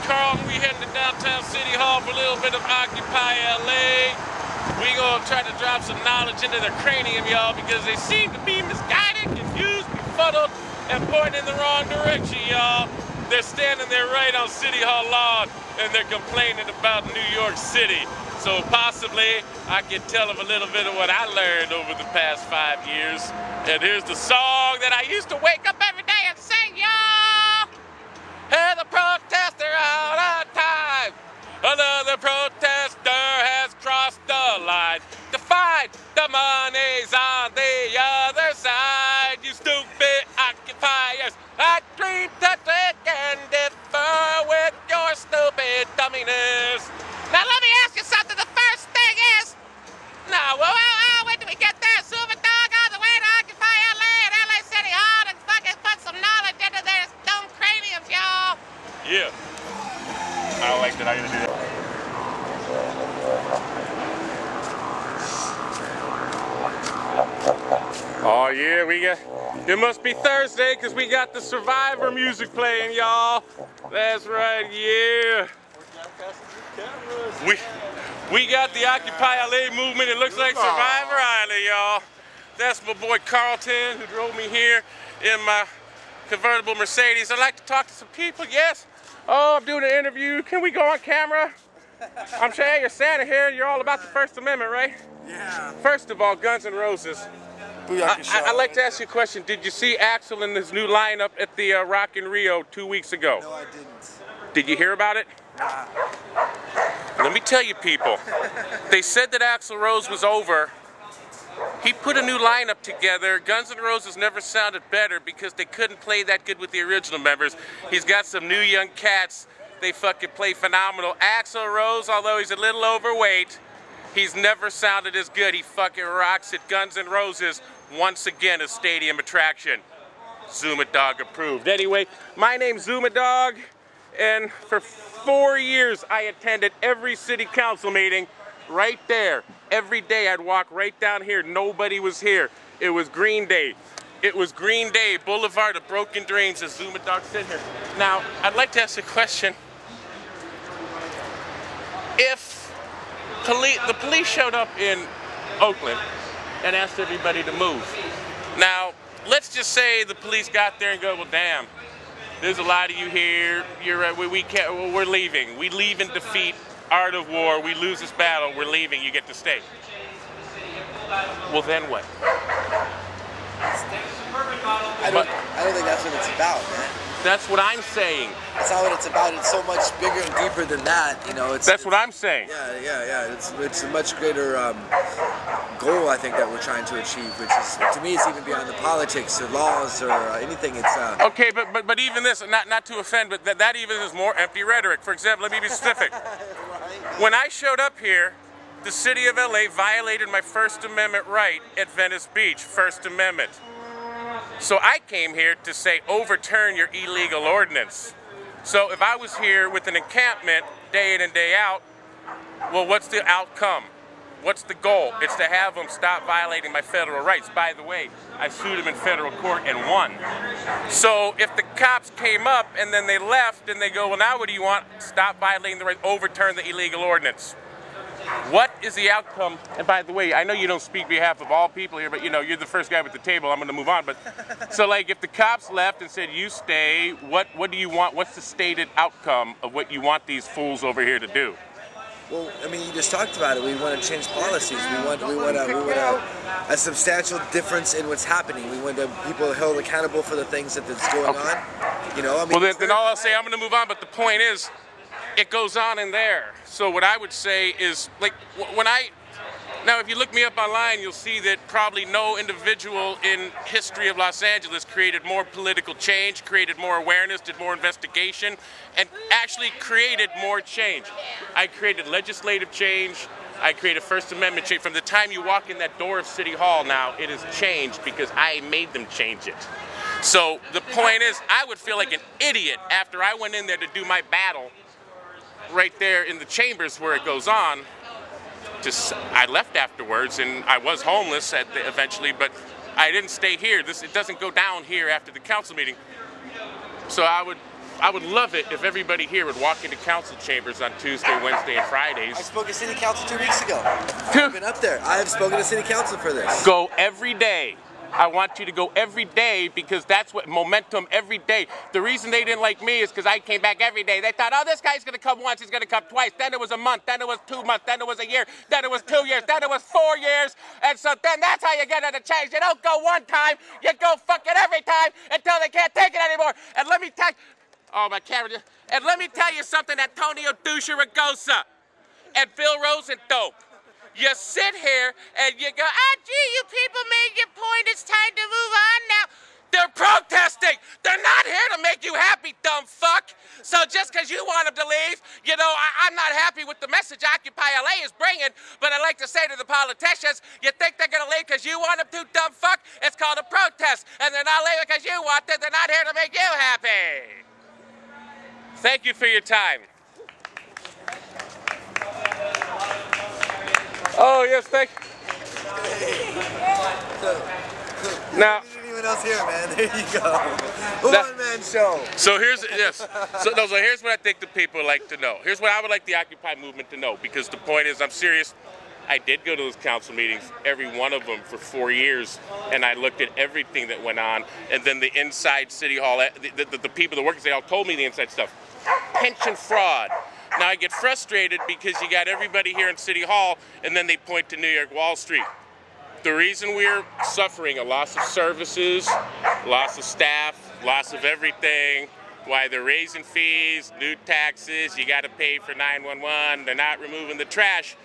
Carlton. We heading to downtown City Hall for a little bit of OccupyLA. We gonna try to drop some knowledge into their cranium, y'all, because they seem to be misguided, confused, befuddled, and pointing in the wrong direction, y'all. They're standing there right on City Hall lawn, and they're complaining about New York City. So possibly I can tell them a little bit of what I learned over the past 5 years. And here's the song that I used to wake up every day and sing, y'all. Hey, the protester out of time. Another protester has crossed the line to find the money's on the other side. You stupid occupiers, I dream to take and differ with your stupid dumminess. Now let me ask you something. The first thing is, when do we get there? Zuma Dog all the way to OccupyLA and LA City Hall and fucking put some knowledge into their dumb craniums, y'all. Yeah. I don't like that. I'm gonna do that. Oh yeah, it must be Thursday because we got the Survivor music playing, y'all. That's right, yeah. We got the OccupyLA movement. It looks like Survivor Island, y'all. That's my boy Carlton who drove me here in my convertible Mercedes. I'd like to talk to some people, yes. Oh, I'm doing an interview. Can we go on camera? I'm Shay, you're Santa here. You're all about the First Amendment, right? Yeah. First of all, Guns N' Roses. I'd like to ask you a question. Did you see Axl in his new lineup at the Rock in Rio 2 weeks ago? No, I didn't. Did you hear about it? Nah. Let me tell you people, they said that Axl Rose was over. He put a new lineup together. Guns N' Roses never sounded better because they couldn't play that good with the original members. He's got some new young cats. They fucking play phenomenal. Axl Rose, although he's a little overweight, he's never sounded as good. He fucking rocks it. Guns N' Roses, once again, a stadium attraction. Zuma Dog approved. Anyway, my name's Zuma Dog, and for 4 years I attended every city council meeting right there. Every day I'd walk right down here. Nobody was here. It was Green Day. It was Green Day, Boulevard of Broken Dreams, as Zuma Dog said here. Now, I'd like to ask a question. If the police showed up in Oakland and asked everybody to move. Now, let's just say the police got there and go, well, damn, there's a lot of you here. You're right. We're leaving. We leave in defeat. Art of war. We lose this battle. We're leaving. You get to stay. Well, then what? I don't think that's what it's about, man. That's what I'm saying. That's not what it's about. It's so much bigger and deeper than that, you know. That's what I'm saying. Yeah. It's a much greater goal, I think, that we're trying to achieve, which is, to me, it's even beyond the politics or laws or anything. It's okay, but even this, not to offend, but that even is more empty rhetoric. For example, let me be specific. When I showed up here, the city of LA violated my First Amendment right at Venice Beach. First Amendment. So I came here to say, overturn your illegal ordinance. So if I was here with an encampment day in and day out, well, what's the outcome? What's the goal? It's to have them stop violating my federal rights. By the way, I sued them in federal court and won. So if the cops came up and then they left and they go, well, now what do you want? Stop violating the rights, overturn the illegal ordinance. What is the outcome? And by the way, I know you don't speak on behalf of all people here, but you know, you're the first guy at the table. I'm going to move on. But so like if the cops left and said, you stay, what do you want? What's the stated outcome of what you want these fools over here to do? Well, I mean, you just talked about it. We want to change policies. We want a substantial difference in what's happening. We want people held accountable for the things that's going on. You know, I mean, well, then all I'll say, I'm going to move on. But the point is, it goes on in there. So what I would say is, like, now if you look me up online, you'll see that probably no individual in history of Los Angeles created more political change, created more awareness, did more investigation, and actually created more change. I created legislative change. I created First Amendment change. From the time you walk in that door of City Hall now, it has changed because I made them change it. So the point is, I would feel like an idiot after I went in there to do my battle right there in the chambers where it goes on. I left afterwards, and I was homeless eventually, but I didn't stay here. It doesn't go down here after the council meeting. So I would love it if everybody here would walk into council chambers on Tuesday, Wednesday, and Fridays. I spoke to city council 2 weeks ago. I've been up there. I have spoken to city council for this. Go every day. I want you to go every day because that's what momentum every day. The reason they didn't like me is because I came back every day. They thought, oh, this guy's going to come once, he's going to come twice. Then it was a month, then it was 2 months, then it was a year, then it was 2 years, then it was 4 years. And so then that's how you get it to change. You don't go one time, you go fucking every time until they can't take it anymore. And let me tell you, oh, my camera. And let me tell you something, Antonio Ragosa and Bill Rosenthal. You sit here and you go, ah, gee, you people made your point, it's time to move on now. They're protesting. They're not here to make you happy, dumb fuck. So just because you want them to leave, you know, I'm not happy with the message OccupyLA is bringing, but I'd like to say to the politicians, you think they're going to leave because you want them to, dumb fuck? It's called a protest, and they're not leaving because you want them. They're not here to make you happy. Thank you for your time. Oh, yes, thank you. Now, anyone else here, man? There you go. One-man show. So here's here's what I think the people like to know. Here's what I would like the Occupy movement to know, because the point is, I'm serious. I did go to those council meetings, every one of them for 4 years, and I looked at everything that went on, and then the inside City Hall, the people, the workers, they all told me the inside stuff. Pension fraud. Now I get frustrated because you got everybody here in City Hall, and then they point to New York Wall Street. The reason we're suffering a loss of services, loss of staff, loss of everything, why they're raising fees, new taxes, you got to pay for 911, they're not removing the trash,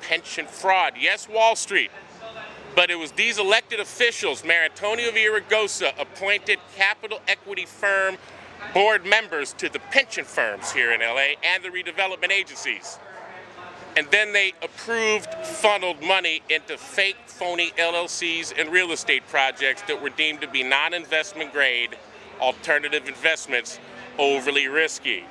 pension fraud. Yes, Wall Street, but it was these elected officials, Mayor Antonio Villaraigosa appointed capital equity firm board members to the pension firms here in LA and the redevelopment agencies. And then they approved, funneled money into fake, phony LLCs and real estate projects that were deemed to be non-investment grade, alternative investments, overly risky.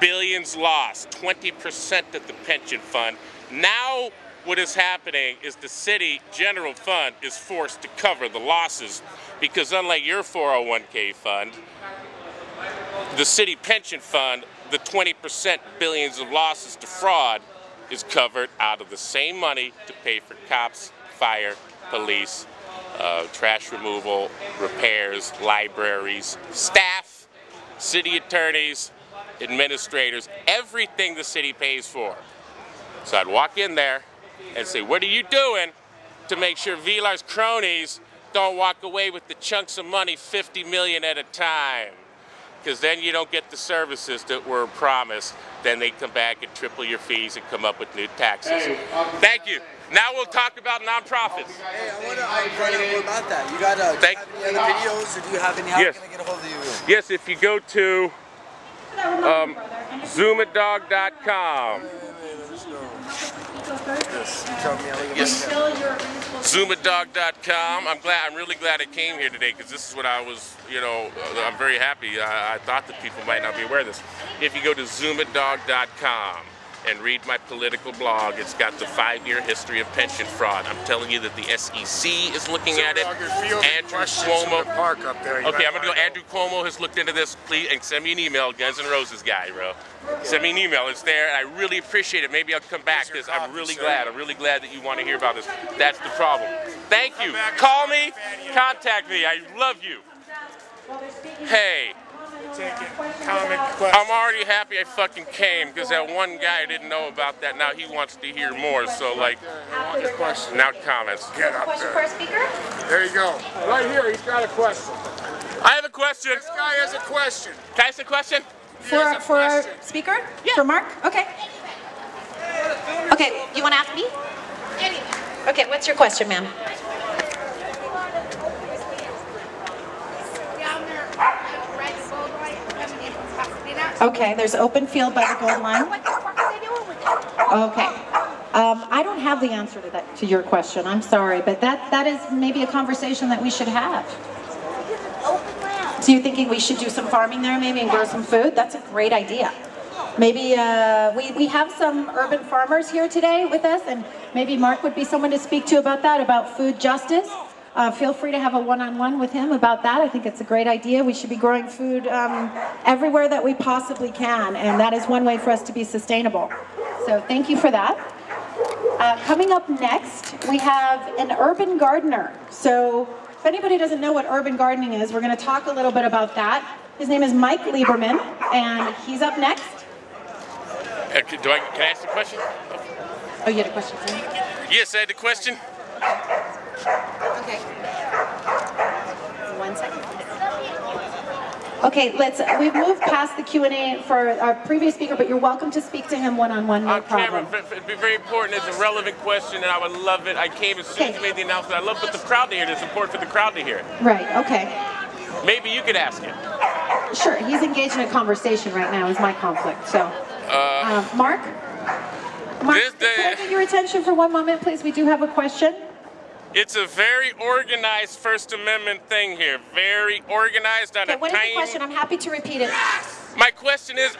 Billions lost, 20% of the pension fund. Now what is happening is the city general fund is forced to cover the losses, because unlike your 401k fund, the city pension fund, the 20% billions of losses to fraud is covered out of the same money to pay for cops, fire, police, trash removal, repairs, libraries, staff, city attorneys, administrators, everything the city pays for. So I'd walk in there and say, what are you doing to make sure Vilar's cronies don't walk away with the chunks of money, 50 million at a time? Because then you don't get the services that were promised. Then they come back and triple your fees and come up with new taxes. Thank you. Now we'll talk about nonprofits. Hey, I want to find out more about that. You got do you have any other videos, or do you have any? How can I get a hold of you? Yes, if you go to ZumaDog.com. Yes. ZumaDog.com. I'm really glad I came here today, because this is what I was, you know, I'm very happy. I thought that people might not be aware of this. If you go to ZumaDog.com and read my political blog, it's got the 5-year history of pension fraud. I'm telling you that the SEC is looking at it. Andrew Cuomo. Okay, I'm going to go. Andrew Cuomo has looked into this. Please, and send me an email, Guns N' Roses guy, bro. Send me an email. It's there, and I really appreciate it. Maybe I'll come back, because I'm really glad. I'm really glad that you want to hear about this. That's the problem. Thank you. Call me. Contact me. I love you. Hey. I'm already happy I fucking came, because that one guy didn't know about that. Now he wants to hear more. So, like, now comments. Get up there. Question for a speaker? There you go. Right here, he's got a question. I have a question. This guy has a question. Can I ask a question? For our speaker? Yeah. For Mark? Okay. Okay, you want to ask me? Okay, what's your question, ma'am? Okay, there's open field by the gold line. Okay. I don't have the answer to that, to your question. I'm sorry, but that is maybe a conversation that we should have. So you're thinking we should do some farming there maybe and grow some food? That's a great idea. Maybe we have some urban farmers here today with us, and maybe Mark would be someone to speak to about that, about food justice. feel free to have a one-on-one with him about that. I think it's a great idea. We should be growing food everywhere that we possibly can, and that is one way for us to be sustainable. So thank you for that. Coming up next, we have an urban gardener. So if anybody doesn't know what urban gardening is, we're going to talk a little bit about that. His name is Mike Lieberman, and he's up next. Can I ask the question? Oh, you had a question for me? Yes, I had a question. Okay. 1 second. Okay, we've moved past the Q&A for our previous speaker, but you're welcome to speak to him one-on-one, no problem. It'd be very important. It's a relevant question, and I would love it. I came as soon as you made the announcement. I love the crowd to hear it. It's important for the crowd to hear it. Right, okay. Maybe you could ask him. Sure, he's engaged in a conversation right now, is my conflict, so. Mark? Mark, can I get your attention for one moment, please? We do have a question. It's a very organized First Amendment thing here. Very organized on a what is the question? I'm happy to repeat it. My question is,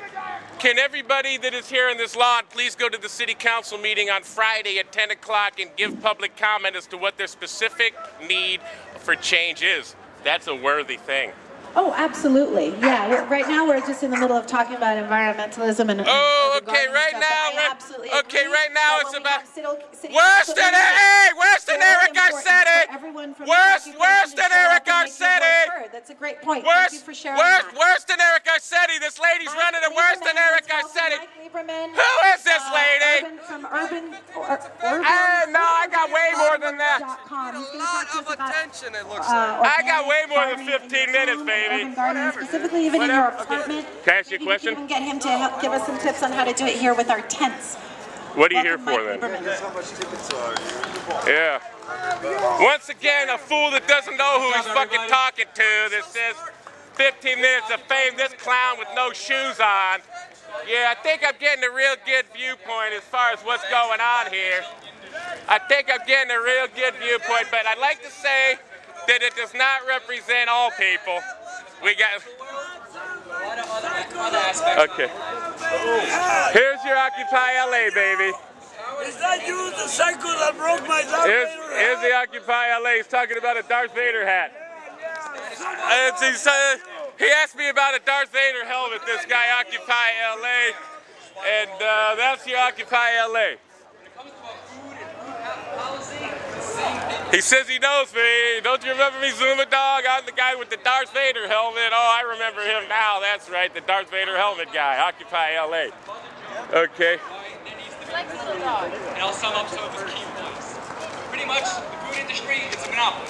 can everybody that is here in this lawn please go to the City Council meeting on Friday at 10 o'clock and give public comment as to what their specific need for change is? That's a worthy thing. Oh, absolutely. Yeah, right now we're just in the middle of talking about environmentalism and okay, right now it's about worse than Eric Garcetti. Worse than Eric Garcetti. That's a great point. Thank you for sharing that. Worse than Eric Garcetti. This lady's running it worse than Eric Garcetti. Who is this lady? From Urban. No, I got way more than that. A lot of attention, it looks like. I got way more than 15 minutes, baby. Specifically, even in your apartment. Can I ask you a question? We can get him to help give us some tips on how to do it here with our tents. What are you here for then? Yeah. Once again, a fool that doesn't know who he's fucking talking to that says 15 minutes of fame, this clown with no shoes on. Yeah, I think I'm getting a real good viewpoint as far as what's going on here. I think I'm getting a real good viewpoint, but I'd like to say that it does not represent all people. We got... Okay. Here's your OccupyLA, baby. Is that you, the cycle that broke my Darth Vader hat? Here's the OccupyLA. He's talking about a Darth Vader hat. He asked me about a Darth Vader helmet, this guy, OccupyLA. And that's your OccupyLA. He says he knows me. Don't you remember me, Zuma Dog? I'm the guy with the Darth Vader helmet. Oh, I remember him now. That's right, the Darth Vader helmet guy, OccupyLA. Okay. And I'll sum up some of his key points. Pretty much, the food industry is a monopoly.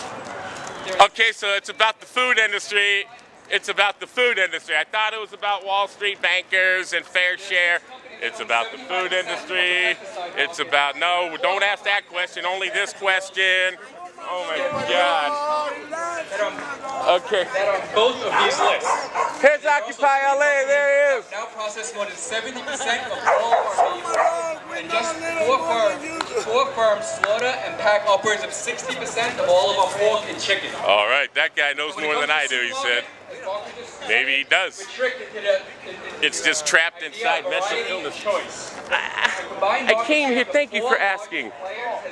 Okay, so it's about the food industry. It's about the food industry. I thought it was about Wall Street bankers and fair share. It's about the food industry. It's about, no, don't ask that question, only this question. Oh my God. Okay. That on both of these lists. Here's OccupyLA, there he is. Now process more than 70% of all our beef. And just four farms slaughter and pack upwards of 60% of all of our pork and chicken. All right, that guy knows more than I do, he said. Maybe he does. It's just trapped inside mental illness. I came here, thank you for asking.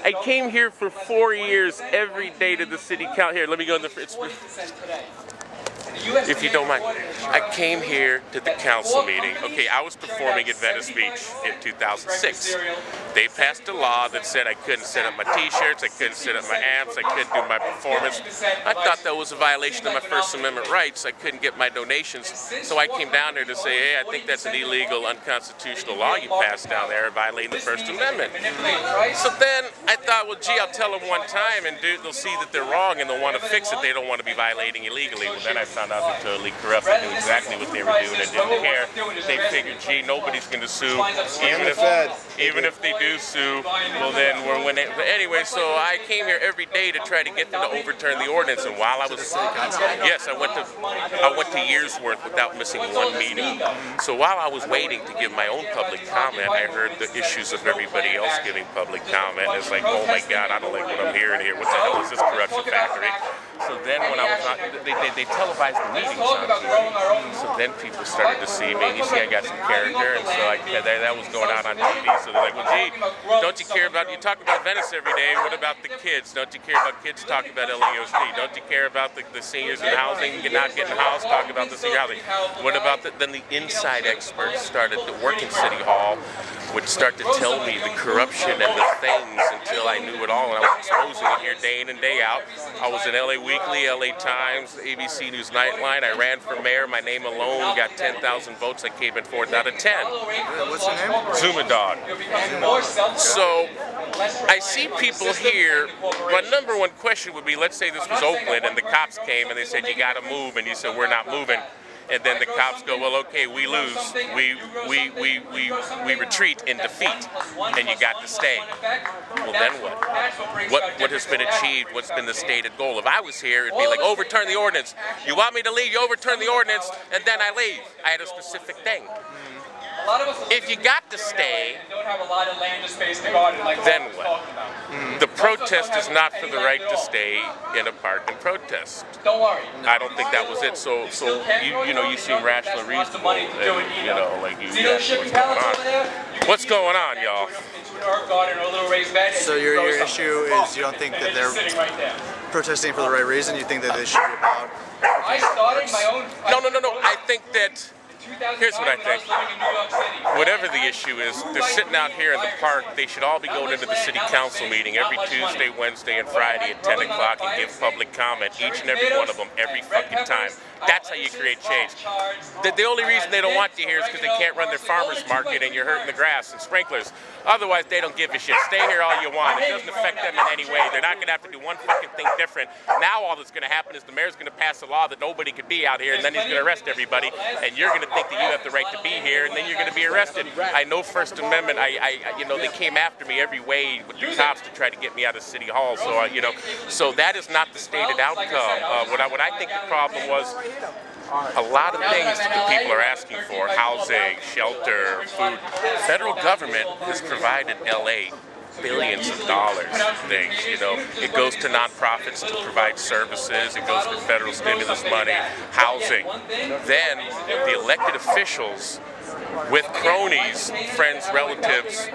I came here for 4 years every day to the city council. Here, let me go in the fridge. If you don't mind. I came here to the council meeting. Okay, I was performing at Venice Beach in 2006. They passed a law that said I couldn't set up my t-shirts, I couldn't set up my amps, I couldn't do my performance. I thought that was a violation of my First Amendment rights. I couldn't get my donations. So I came down there to say, hey, I think that's an illegal, unconstitutional law you passed down there violating the First Amendment. So then I thought, well, gee, I'll tell them one time and they'll see that they're wrong and they'll want to fix it. They don't want to be violating illegally. Well, then I found out they're totally corrupt. They knew exactly what they were doing and didn't care. They figured, gee, nobody's going to sue. Even if they do sue, well then we're winning. But anyway, so I came here every day to try to get them to overturn the ordinance. And while I was, yes, I went to years worth without missing one meeting. So while I was waiting to give my own public comment, I heard the issues of everybody else giving public comment. It's like, oh my God, I don't like what I'm hearing here. What the hell is this corruption factory? So then when I was on, they televised the meetings on TV. So then people started to see me. You see, I got some character, and so that was going on TV. So they're like, well, gee, don't you care about, you talk about Venice every day, what about the kids? Don't you care about kids? Talk about LAOC. Don't you care about the seniors in housing, not getting a house? Talk about the senior housing. What about then the inside experts started to work in City Hall, would start to tell me the corruption and the things until I knew it all, and I was exposing it here day in and day out. I was in LA Weekly, LA Times, ABC News Nightline. I ran for mayor. My name alone got 10,000 votes. I came in 4th out of 10. What's your name? Zuma Dog. So I see people here. My number one question would be, let's say this was Oakland and the cops came and they said, you got to move, and you said, we're not moving. And then the cops go, well, okay, we lose. We retreat in defeat, and you got to stay. Well, then what? What has been achieved? What's been the stated goal? If I was here, it'd be like, overturn the ordinance. You want me to leave? You overturn the ordinance, and then I leave. I had a specific thing. If you got to stay, then what? The protest is not for the right to stay in a park and protest. Don't worry. I don't think that was it. So you seem rational and reasonable, and, like you what's going on, y'all? So your issue is you don't think that they're protesting for the right reason? You think that they should be about? I started my own. No. I think that. Here's what I think. Whatever the issue is, they're sitting out here in the park. They should all be going into the city council meeting every Tuesday, Wednesday, and Friday at 10 o'clock and give public comment, each and every one of them, every fucking time. That's how you create change. The only reason they don't want you here is because they can't run their farmer's market and you're hurting the grass and sprinklers. Otherwise, they don't give a shit. Stay here all you want. It doesn't affect them in any way. They're not going to have to do one fucking thing different. Now all that's going to happen is the mayor's going to pass a law that nobody could be out here, and then he's going to arrest everybody, and you're going to think that you have the right to be here, and then you're going to be arrested. I know First Amendment. They came after me every way with the cops to try to get me out of City Hall. So so that is not the stated outcome. What I think the problem was. A lot of things that the people are asking for, housing, shelter, food. The federal government has provided LA billions of dollars for things, It goes to nonprofits to provide services. It goes to federal stimulus money, housing. Then the elected officials with cronies, friends, relatives,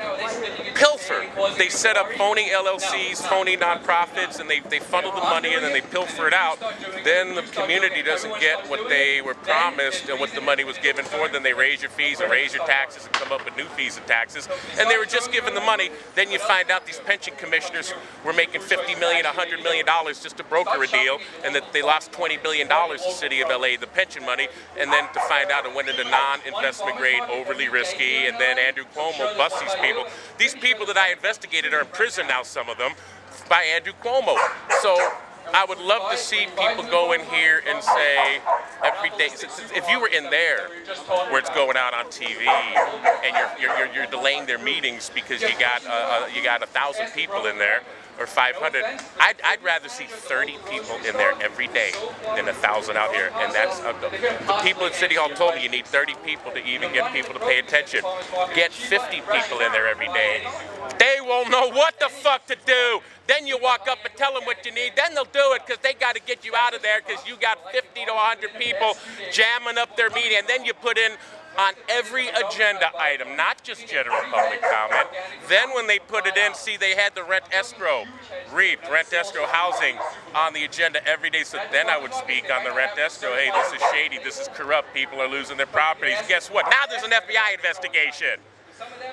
pilfer. They set up phony LLCs, phony nonprofits, and they funnel the money and then they pilfer it out. Then the community doesn't get what they were promised and what the money was given for. Then they raise your fees and raise your taxes and come up with new fees and taxes. And they were just given the money. Then you find out these pension commissioners were making $50 million, $100 million just to broker a deal, and that they lost $20 billion to the city of LA, the pension money, and then to find out it went into non-investment grade, overly risky, and then Andrew Cuomo busts these people. These people that I investigated are in prison now, some of them, by Andrew Cuomo. So I would love to see people go in here and say every day, if you were in there where it's going out on TV and you're delaying their meetings because you got 1,000 people in there or 500, I'd rather see 30 people in there every day than 1,000 out here. And that's the people at City Hall told me you need 30 people to even get people to pay attention. Get 50 people in there every day. They won't know what the fuck to do. Then you walk up and tell them what you need. Then they'll do it because they got to get you out of there because you got 50 to 100 people jamming up their meeting. And then you put in on every agenda item, not just general public comment. Then when they put it in, see, they had the rent escrow, rent escrow housing on the agenda every day. So then I would speak on the rent escrow. Hey, this is shady. This is corrupt. People are losing their properties. Guess what? Now there's an FBI investigation.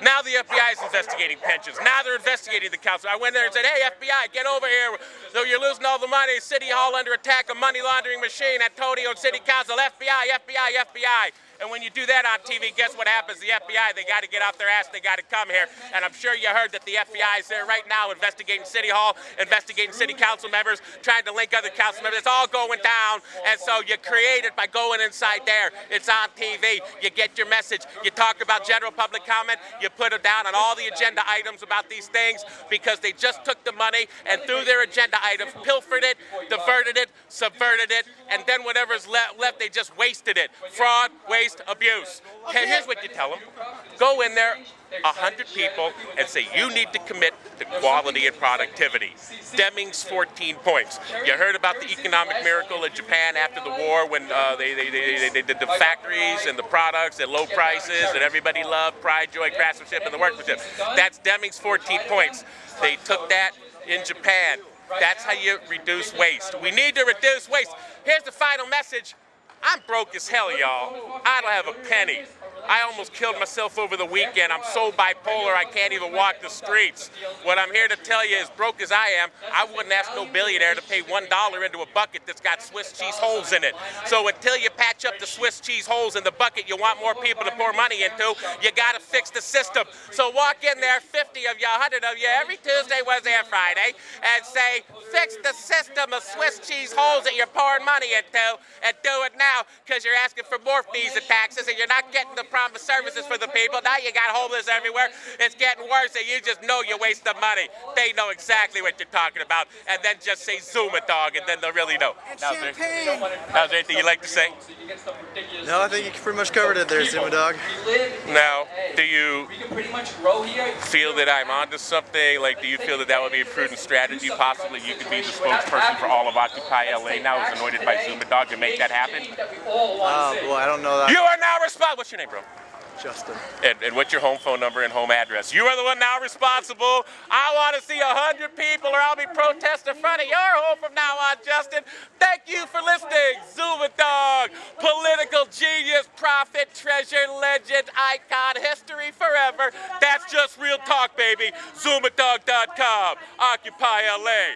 Now the FBI is investigating pensions. Now they're investigating the council. I went there and said, hey, FBI, get over here. So you're losing all the money. City Hall under attack, a money laundering machine. Antonio, City Council, FBI, FBI, FBI. And when you do that on TV, guess what happens? The FBI, they got to get off their ass. They got to come here. And I'm sure you heard that the FBI is there right now investigating City Hall, investigating city council members, trying to link other council members. It's all going down. And so you create it by going inside there. It's on TV. You get your message. You talk about general public comment. You put it down on all the agenda items about these things because they just took the money and through their agenda items, pilfered it, diverted it, subverted it, and then whatever's left, they just wasted it. Fraud, waste, abuse. Okay, here's what you tell them. Go in there, 100 people and say you need to commit to quality and productivity. Deming's 14 points. You heard about the economic miracle in Japan after the war when they did the factories and the products at low prices and everybody loved pride, joy, craftsmanship, and the workmanship. That's Deming's 14 points. They took that in Japan. That's how you reduce waste. We need to reduce waste. Here's the final message. I'm broke as hell, y'all. I don't have a penny. I almost killed myself over the weekend. I'm so bipolar I can't even walk the streets. What I'm here to tell you, as broke as I am, I wouldn't ask no billionaire to pay $1 into a bucket that's got Swiss cheese holes in it. So until you patch up the Swiss cheese holes in the bucket you want more people to pour money into, you gotta fix the system. So walk in there, 50 of you, 100 of you, every Tuesday, Wednesday, and Friday, and say, fix the system of Swiss cheese holes that you're pouring money into, and do it now, because you're asking for more fees and taxes, and you're not getting the promised services for the people. Now you got homeless everywhere. It's getting worse, and you just know you waste the money. They know exactly what you're talking about, and then just say Zuma Dog, and then they'll really know. Now, is there anything you'd like to say? No, I think you pretty much covered it there, Zuma Dog. Now, do you feel that I'm onto something? Like, do you feel that that would be a prudent strategy? Possibly you could be the spokesperson for all of OccupyLA now, who's anointed by Zuma Dog, to make that happen? Well, I don't know that. You are now responsible. What's your name, bro? Justin. And what's your home phone number and home address? You are the one now responsible. I want to see 100 people, or I'll be protesting in front of your home from now on, Justin. Thank you for listening. Zuma Dog, political genius, prophet, treasure, legend, icon, history forever. That's just real talk, baby. ZumaDog.com. OccupyLA.